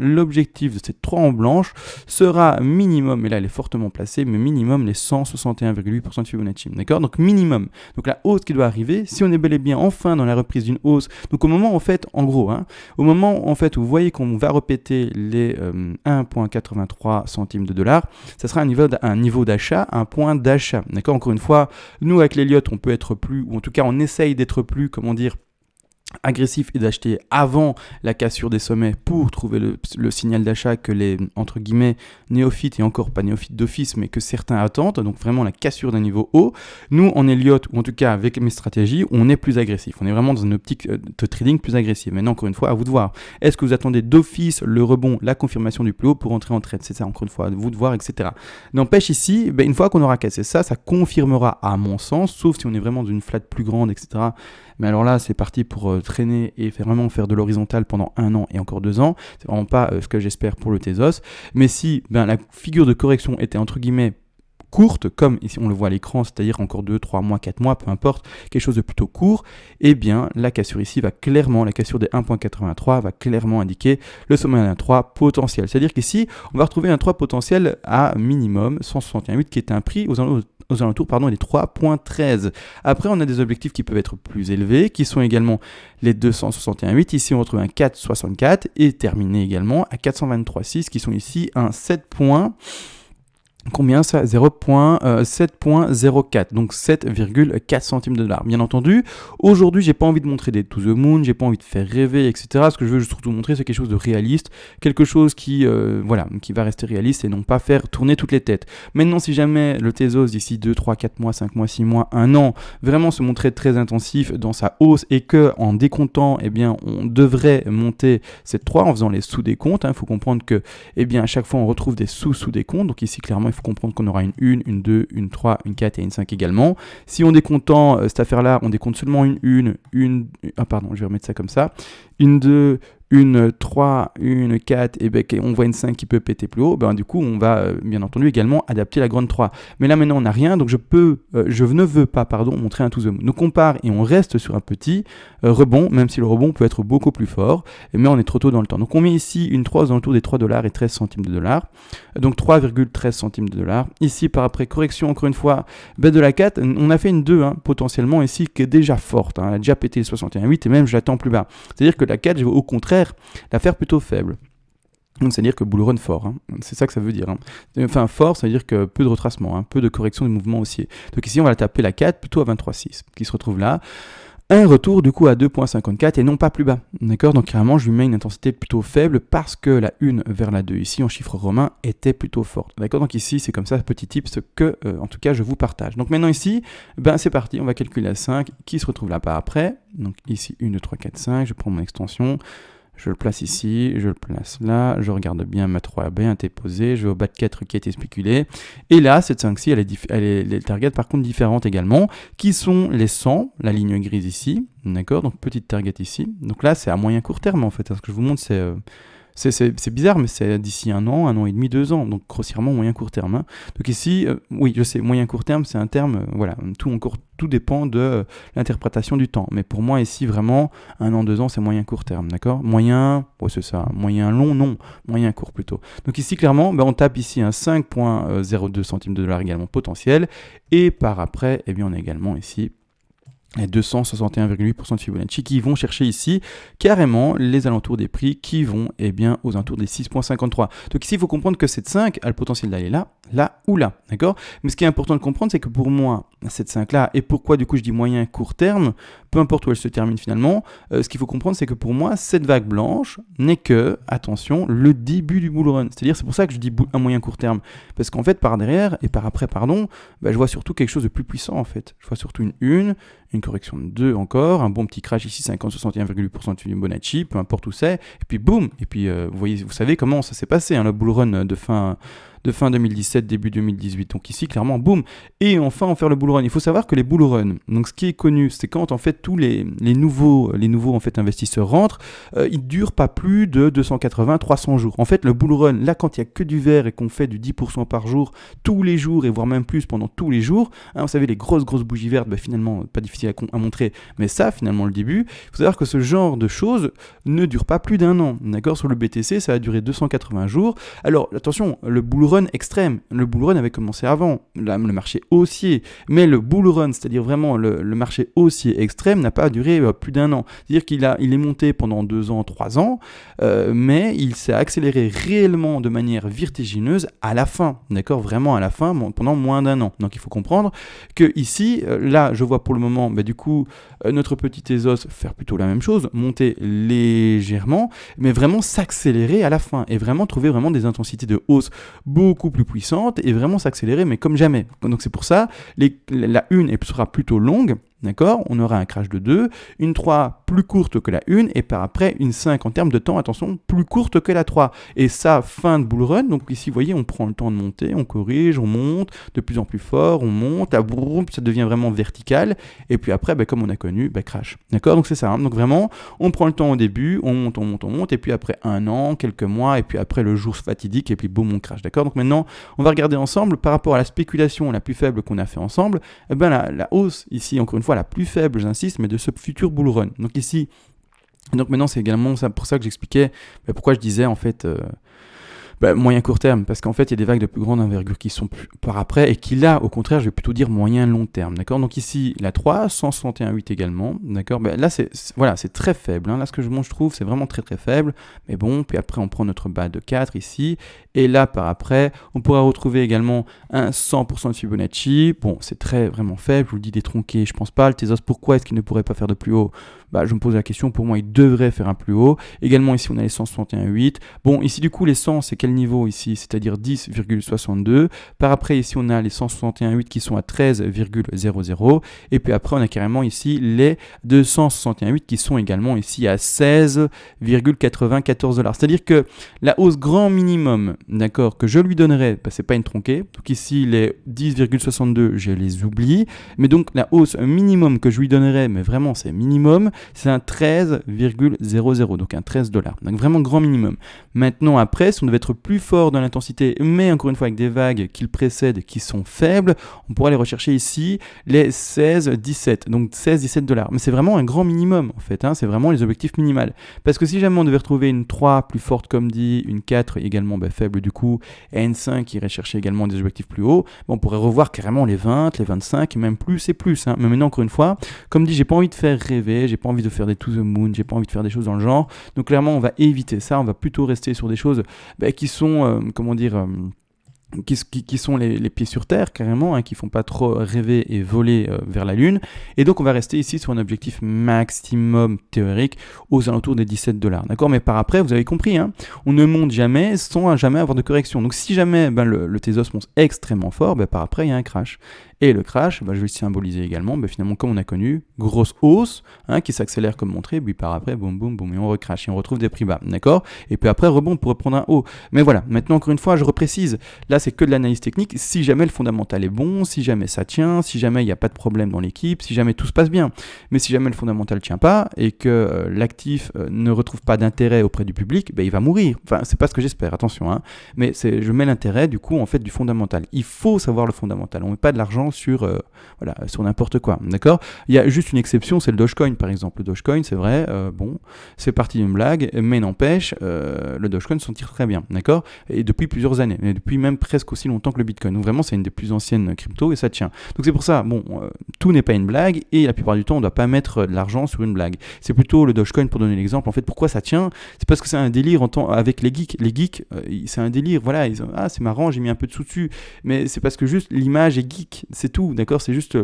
Speaker 1: l'objectif de cette 3 en blanche sera minimum, et là elle est fortement placée, mais minimum les 161,8% de Fibonacci. D'accord ? Donc minimum. Donc la hausse qui doit arriver, si on est bel et bien enfin dans la reprise d'une hausse, donc au moment en fait, en gros, au moment en fait où vous voyez qu'on va répéter les 1,83 centimes de dollars, ça sera un niveau d'achat, un point d'achat. D'accord ? Encore une fois, nous avec l'Elliott, on peut être plus, ou en tout cas on essaye d'être plus, agressif et d'acheter avant la cassure des sommets pour trouver le signal d'achat que les, entre guillemets, néophytes, et encore pas néophytes d'office, mais que certains attendent, donc vraiment la cassure d'un niveau haut. Nous, en Elliott, ou en tout cas avec mes stratégies, on est plus agressif. On est vraiment dans une optique de trading plus agressive. Maintenant, encore une fois, à vous de voir. Est-ce que vous attendez d'office le rebond, la confirmation du plus haut pour entrer en trade ? C'est ça, encore une fois, à vous de voir, etc. N'empêche ici, une fois qu'on aura cassé ça, ça confirmera, à mon sens, sauf si on est vraiment dans une flat plus grande, etc. Mais alors là, c'est parti pour traîner et vraiment faire de l'horizontale pendant 1 an et encore 2 ans. C'est vraiment pas ce que j'espère pour le Tezos. Mais si la figure de correction était entre guillemets courte, comme ici on le voit à l'écran, c'est-à-dire encore 2, 3 mois, 4 mois, peu importe, quelque chose de plutôt court, la cassure ici va clairement, la cassure des 1,83 va clairement indiquer le sommet d'un 3 potentiel. C'est-à-dire qu'ici, on va retrouver un 3 potentiel à minimum 161,8 qui est un prix aux alentours des 3,13. Après, on a des objectifs qui peuvent être plus élevés, qui sont également les 261,8. Ici, on retrouve un 4,64 et terminé également à 423,6, qui sont ici un 7 points Combien ça? 7.04, donc 7,4 centimes de dollar. Bien entendu, aujourd'hui, j'ai pas envie de montrer des to the moon, j'ai pas envie de faire rêver, etc. Ce que je veux surtout montrer, c'est quelque chose de réaliste, quelque chose qui, qui va rester réaliste et non pas faire tourner toutes les têtes. Maintenant, si jamais le Tezos d'ici 2, 3, 4 mois, 5 mois, 6 mois, 1 an, vraiment se montrait très intensif dans sa hausse et que en décomptant, eh bien, on devrait monter cette 3 en faisant les sous-décomptes. Il faut comprendre que, eh bien, à chaque fois, on retrouve des sous-décomptes. Donc ici, clairement, il faut comprendre qu'on aura une 1, une 2, une 3, une 4 et une 5 également. Si on décomptant cette affaire-là, on décompte seulement une... Ah pardon, je vais remettre ça comme ça. Une 2, une 3, une 4, et ben, on voit une 5 qui peut péter plus haut, ben, du coup, on va bien entendu également adapter la grande 3. Mais là, maintenant, on n'a rien, donc je ne veux pas montrer un to the moon. Donc, on part et on reste sur un petit rebond, même si le rebond peut être beaucoup plus fort, mais on est trop tôt dans le temps. Donc, on met ici une 3 aux alentours des 3 dollars et 13 centimes de dollars. Donc, 3,13 centimes de dollars. Ici, par après, correction, encore une fois, de la 4, on a fait une 2, potentiellement, ici, qui est déjà forte. Elle a déjà pété les 61,8 et même, je l'attends plus bas. C'est-à-dire que la 4, je vais au contraire la faire plutôt faible. Donc, c'est-à-dire que bull run fort, c'est ça que ça veut dire. Enfin, fort, ça veut dire que peu de retracement, peu de correction du mouvement haussier. Donc ici, on va la taper la 4 plutôt à 23,6, qui se retrouve là. Un retour du coup à 2.54 et non pas plus bas. D'accord? Donc carrément, je lui mets une intensité plutôt faible parce que la 1 vers la 2 ici en chiffre romain était plutôt forte. D'accord? Donc ici, c'est comme ça, petit tips que, en tout cas, je vous partage. Donc maintenant ici, c'est parti, on va calculer la 5 qui se retrouve là par après. Donc ici, 1, 2, 3, 4, 5, je prends mon extension. Je le place ici, je le place là, je regarde bien ma 3 bien été posée, je vais au bas de 4 qui a été spéculé. Et là, cette 5-ci, elle est les targets par contre différentes également, qui sont les 100, la ligne grise ici, d'accord? Donc petite target ici. Donc là, c'est à moyen court terme en fait. Ce que je vous montre, c'est bizarre, mais c'est d'ici 1 an et demi, 2 ans, donc grossièrement moyen court terme. Donc ici, oui, je sais, moyen court terme, c'est un terme, voilà, tout dépend de l'interprétation du temps. Mais pour moi, ici, vraiment, 1 an, 2 ans, c'est moyen court terme, d'accord? Moyen, c'est ça, moyen long, non, moyen court plutôt. Donc ici, clairement, on tape ici un 5,02 centimes de dollars également potentiel, et par après, eh bien, on a également ici les 261,8% de Fibonacci qui vont chercher ici carrément les alentours des prix qui vont aux alentours des 6,53. Donc ici, il faut comprendre que cette 5 a le potentiel d'aller là, là ou là, d'accord? Mais ce qui est important de comprendre, c'est que pour moi, cette 5-là, et pourquoi du coup je dis moyen court terme, peu importe où elle se termine finalement, ce qu'il faut comprendre, c'est que pour moi, cette vague blanche n'est que, attention, le début du bull run. C'est-à-dire, c'est pour ça que je dis un moyen court terme. Parce qu'en fait, par derrière et par après, je vois surtout quelque chose de plus puissant en fait. Je vois surtout une correction de 2 encore, un bon petit crash ici, 50-61,8% de Fibonacci, peu importe où c'est, et puis boum, et puis vous savez comment ça s'est passé, le bull run de fin 2017, début 2018. Donc ici, clairement, boum. Et enfin, on fait le bull run. Il faut savoir que les bull run, donc ce qui est connu, c'est quand en fait tous les nouveaux en fait investisseurs rentrent, ils durent pas plus de 280-300 jours. En fait, le bull run, là, quand il y a que du vert et qu'on fait du 10% par jour, tous les jours et voire même plus pendant tous les jours, vous savez, les grosses bougies vertes, finalement, pas difficile à montrer, mais ça, finalement, le début, il faut savoir que ce genre de choses ne dure pas plus d'1 an. D'accord? Sur le BTC, ça a duré 280 jours. Alors, attention, le bull run extrême. Le bull run avait commencé avant, le marché haussier. Mais le bull run, c'est-à-dire vraiment le marché haussier extrême, n'a pas duré plus d'1 an. C'est-à-dire qu'il est monté pendant 2 ans, 3 ans, mais il s'est accéléré réellement de manière vertigineuse à la fin. D'accord? Vraiment à la fin, pendant moins d'1 an. Donc il faut comprendre que ici, là, je vois pour le moment, du coup, notre petit Tezos faire plutôt la même chose, monter légèrement, mais vraiment s'accélérer à la fin et vraiment trouver vraiment des intensités de hausse beaucoup plus puissantes et vraiment s'accélérer, mais comme jamais. Donc c'est pour ça, la 1 sera plutôt longue. D'accord? On aura un crash de 2, une 3 plus courte que la 1, et par après une 5 en termes de temps, attention, plus courte que la 3. Et ça, fin de bull run, donc ici, vous voyez, on prend le temps de monter, on corrige, on monte, de plus en plus fort, on monte, ça devient vraiment vertical, et puis après, comme on a connu, crash. D'accord? Donc c'est ça, donc vraiment, on prend le temps au début, on monte, et puis après 1 an, quelques mois, et puis après le jour fatidique, et puis boum, on crash. D'accord? Donc maintenant, on va regarder ensemble, par rapport à la spéculation la plus faible qu'on a fait ensemble, la hausse, ici, encore une fois, la plus faible, j'insiste, mais de ce futur bull run. Donc ici, donc maintenant c'est également pour ça que j'expliquais pourquoi je disais en fait Moyen court terme, parce qu'en fait, il y a des vagues de plus grande envergure qui sont par après, et qui là, au contraire, je vais plutôt dire moyen long terme, d'accord. Donc ici, la 3, 161,8 également, d'accord. Là, c'est très faible, hein. Là, ce que je trouve, c'est vraiment très très faible, mais bon, puis après, on prend notre bas de 4 ici, et là, par après, on pourra retrouver également un 100% de Fibonacci. Bon, c'est très vraiment faible, je vous le dis, détronqué, je pense pas. Le Tezos, pourquoi est-ce qu'il ne pourrait pas faire de plus haut? Je me pose la question, pour moi, il devrait faire un plus haut. Également, ici, on a les 161,8. Bon, ici, du coup, les 100, c'est quel niveau ici? C'est-à-dire 10,62. Par après, ici, on a les 161,8 qui sont à 13,00. Et puis après, on a carrément ici les 261,8 qui sont également ici à 16,94 $. C'est-à-dire que la hausse grand minimum, d'accord, que je lui donnerais, c'est pas une tronquée. Donc ici, les 10,62, je les oublie. Mais donc, la hausse minimum que je lui donnerais, mais vraiment, c'est minimum, c'est un 13,00, donc un 13 $. Donc vraiment grand minimum. Maintenant, après, si on devait être plus fort dans l'intensité, mais encore une fois avec des vagues qui le précèdent et qui sont faibles, on pourrait aller rechercher ici les 16,17. Donc 16,17 $. Mais c'est vraiment un grand minimum, en fait, hein, c'est vraiment les objectifs minimales. Parce que si jamais on devait retrouver une 3 plus forte comme dit, une 4 également faible du coup, et une 5 qui irait chercher également des objectifs plus hauts, on pourrait revoir carrément les 20, les 25, et même plus et plus. Hein. Mais maintenant, encore une fois, comme dit, j'ai pas envie de faire rêver, j'ai pas envie de faire des to the moon, j'ai pas envie de faire des choses dans le genre. Donc clairement, on va éviter ça, on va plutôt rester sur des choses qui sont, qui sont les pieds sur terre carrément, hein, qui font pas trop rêver et voler vers la Lune. Et donc on va rester ici sur un objectif maximum théorique aux alentours des 17 $. D'accord, mais par après, vous avez compris, hein, on ne monte jamais sans jamais avoir de correction. Donc si jamais le Tezos monte extrêmement fort, par après il y a un crash. Et le crash, je vais le symboliser également, finalement comme on a connu, grosse hausse, hein, qui s'accélère comme montré, puis par après, boum, boum, boum, et on recrache, et on retrouve des prix bas, d'accord. Et puis après, rebond pour reprendre un haut. Mais voilà, maintenant encore une fois, je reprécise, là c'est que de l'analyse technique, si jamais le fondamental est bon, si jamais ça tient, si jamais il n'y a pas de problème dans l'équipe, si jamais tout se passe bien. Mais si jamais le fondamental ne tient pas, et que l'actif ne retrouve pas d'intérêt auprès du public, il va mourir. Enfin, c'est pas ce que j'espère, attention, hein. Mais je mets l'intérêt, du coup, en fait, du fondamental. Il faut savoir le fondamental, on ne met pas de l'argent sur n'importe quoi, d'accord. Il y a juste une exception, c'est le Dogecoin par exemple. Le Dogecoin, c'est vrai, c'est parti d'une blague, mais n'empêche, le Dogecoin s'en tire très bien, d'accord, et depuis plusieurs années, et depuis même presque aussi longtemps que le Bitcoin. Donc vraiment, c'est une des plus anciennes cryptos et ça tient. Donc c'est pour ça, tout n'est pas une blague et la plupart du temps, on ne doit pas mettre de l'argent sur une blague. C'est plutôt le Dogecoin pour donner l'exemple. En fait, pourquoi ça tient? C'est parce que c'est un délire avec les geeks. Les geeks, c'est un délire, voilà, c'est marrant, j'ai mis un peu de sous dessus, mais c'est parce que juste l'image est geek, c'est tout, d'accord, c'est juste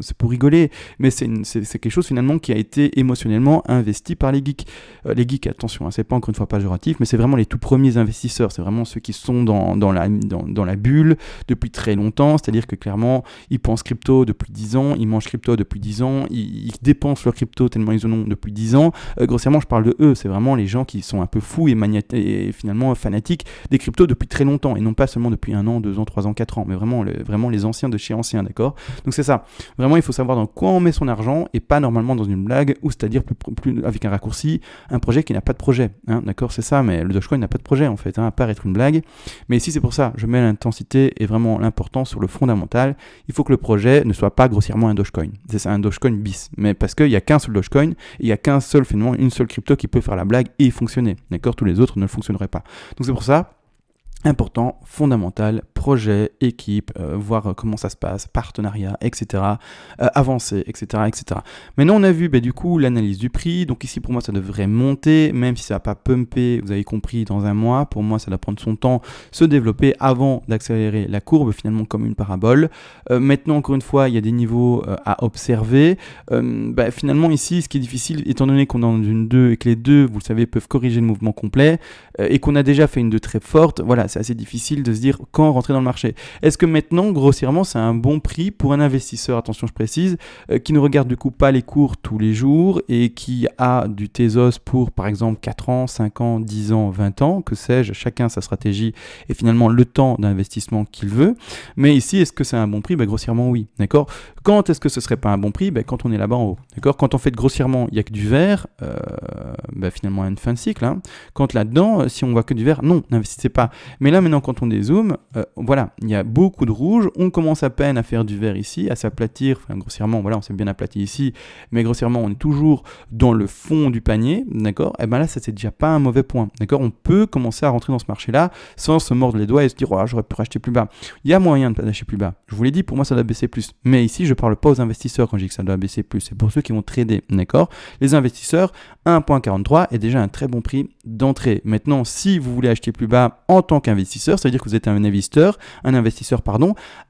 Speaker 1: c'est pour rigoler, mais c'est quelque chose finalement qui a été émotionnellement investi par les geeks. Les geeks, attention, hein, c'est pas encore une fois péjoratif, mais c'est vraiment les tout premiers investisseurs, c'est vraiment ceux qui sont dans la bulle depuis très longtemps, c'est-à-dire que clairement, ils pensent crypto depuis 10 ans, ils mangent crypto depuis 10 ans, ils dépensent leur crypto tellement ils en ont depuis 10 ans. Grossièrement, je parle de eux, c'est vraiment les gens qui sont un peu fous et finalement fanatiques des cryptos depuis très longtemps, et non pas seulement depuis 1 an, 2 ans, 3 ans, 4 ans, mais vraiment les anciens de chez anciens, d'accord. Donc c'est ça, vraiment il faut savoir dans quoi on met son argent et pas normalement dans une blague, ou c'est-à-dire plus avec un raccourci, un projet qui n'a pas de projet, hein, d'accord, c'est ça, mais le Dogecoin n'a pas de projet en fait, hein, à part être une blague. Mais ici c'est pour ça, je mets l'intensité et vraiment l'importance sur le fondamental. Il faut que le projet ne soit pas grossièrement un Dogecoin, c'est ça, un Dogecoin bis, mais parce qu'il n'y a qu'un seul Dogecoin, il n'y a qu'un seul finalement, une seule crypto qui peut faire la blague et fonctionner, d'accord, tous les autres ne fonctionneraient pas. Donc c'est pour ça, important, fondamental, projet, équipe, voir comment ça se passe, partenariat, etc., avancer, etc., etc. Maintenant, on a vu du coup l'analyse du prix. Donc ici, pour moi, ça devrait monter, même si ça va pas pumper, vous avez compris, dans un mois. Pour moi, ça doit prendre son temps, se développer avant d'accélérer la courbe, finalement, comme une parabole. Maintenant, encore une fois, il y a des niveaux à observer. Finalement, ici, ce qui est difficile, étant donné qu'on est dans une 2 et que les 2, vous le savez, peuvent corriger le mouvement complet, et qu'on a déjà fait une 2 très forte, voilà, c'est assez difficile de se dire quand rentrer dans le marché. Est-ce que maintenant, grossièrement, c'est un bon prix pour un investisseur, attention je précise, qui ne regarde du coup pas les cours tous les jours et qui a du Tezos pour par exemple 4 ans, 5 ans, 10 ans, 20 ans, que sais-je, chacun sa stratégie et finalement le temps d'investissement qu'il veut. Mais ici, est-ce que c'est un bon prix? Grossièrement oui, d'accord. Quand est-ce que ce serait pas un bon prix? Quand on est là-bas en haut, d'accord. Quand on fait grossièrement, il n'y a que du vert, finalement à une fin de cycle, hein. Quand là-dedans, si on voit que du vert, non, n'investissez pas. Mais là, maintenant, quand on dézoome, voilà, il y a beaucoup de rouge. On commence à peine à faire du vert ici, à s'aplatir. Enfin, grossièrement, voilà, on s'est bien aplati ici. Mais grossièrement, on est toujours dans le fond du panier, d'accord? Et bien là, ça, c'est déjà pas un mauvais point, d'accord? On peut commencer à rentrer dans ce marché-là sans se mordre les doigts et se dire, oh, j'aurais pu racheter plus bas. Il y a moyen de acheter plus bas. Je vous l'ai dit, pour moi, ça doit baisser plus. Mais ici, je parle pas aux investisseurs quand je dis que ça doit baisser plus. C'est pour ceux qui vont trader, d'accord? Les investisseurs, 1,43 est déjà un très bon prix d'entrée. Maintenant, si vous voulez acheter plus bas en tant qu'investisseur, ça veut dire que vous êtes un investisseur,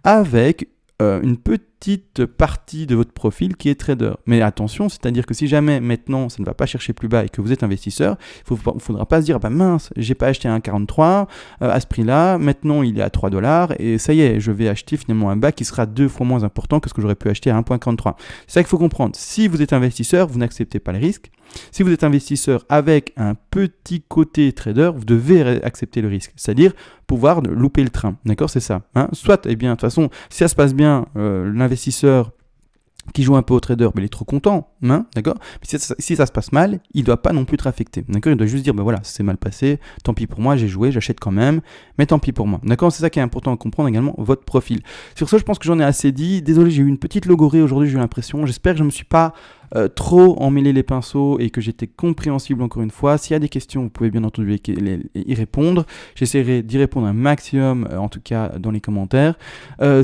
Speaker 1: avec une petite partie de votre profil qui est trader. Mais attention, c'est-à-dire que si jamais maintenant ça ne va pas chercher plus bas et que vous êtes investisseur, il ne faudra pas se dire, ah bah mince, j'ai pas acheté un 43 à ce prix-là, maintenant il est à 3 $ et ça y est, je vais acheter finalement un bas qui sera 2 fois moins important que ce que j'aurais pu acheter à 1,43. C'est ça qu'il faut comprendre. Si vous êtes investisseur, vous n'acceptez pas le risque. Si vous êtes investisseur avec un petit côté trader, vous devez accepter le risque, c'est-à-dire pouvoir louper le train, d'accord, c'est ça. Soit, eh bien, de toute façon, si ça se passe bien, l'investisseur qui joue un peu au trader, mais il est trop content, d'accord. Mais si ça se passe mal, il ne doit pas non plus être affecté, d'accord. Il doit juste dire, ben voilà, c'est mal passé, tant pis pour moi, j'ai joué, j'achète quand même, mais tant pis pour moi, d'accord. C'est ça qui est important à comprendre également, votre profil. Sur ce, je pense que j'en ai assez dit. Désolé, j'ai eu une petite logorée aujourd'hui, j'ai eu l'impression. J'espère que je ne me suis pas trop emmêler les pinceaux et que j'étais compréhensible encore une fois. S'il y a des questions, vous pouvez bien entendu y répondre. J'essaierai d'y répondre un maximum, en tout cas dans les commentaires.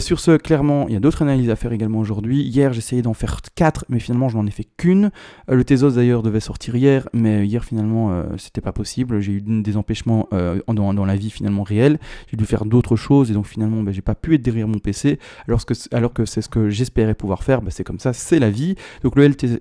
Speaker 1: Sur ce, clairement, il y a d'autres analyses à faire également aujourd'hui. Hier, j'essayais d'en faire 4, mais finalement, je n'en ai fait qu'une. Le Tezos d'ailleurs devait sortir hier, mais hier finalement, c'était pas possible. J'ai eu des empêchements dans la vie finalement réelle. J'ai dû faire d'autres choses et donc finalement, j'ai pas pu être derrière mon PC alors que c'est ce que j'espérais pouvoir faire. C'est comme ça, c'est la vie. Donc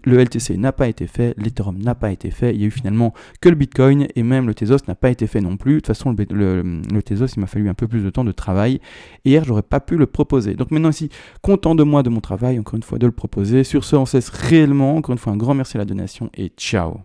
Speaker 1: le LTC n'a pas été fait, l'Ethereum n'a pas été fait, il y a eu finalement que le Bitcoin et même le Tezos n'a pas été fait non plus. De toute façon, le Tezos, il m'a fallu un peu plus de temps de travail et hier, j'aurais pas pu le proposer. Donc maintenant ici, content de moi, de mon travail, encore une fois, de le proposer. Sur ce, on cesse réellement. Encore une fois, un grand merci à la donation et ciao.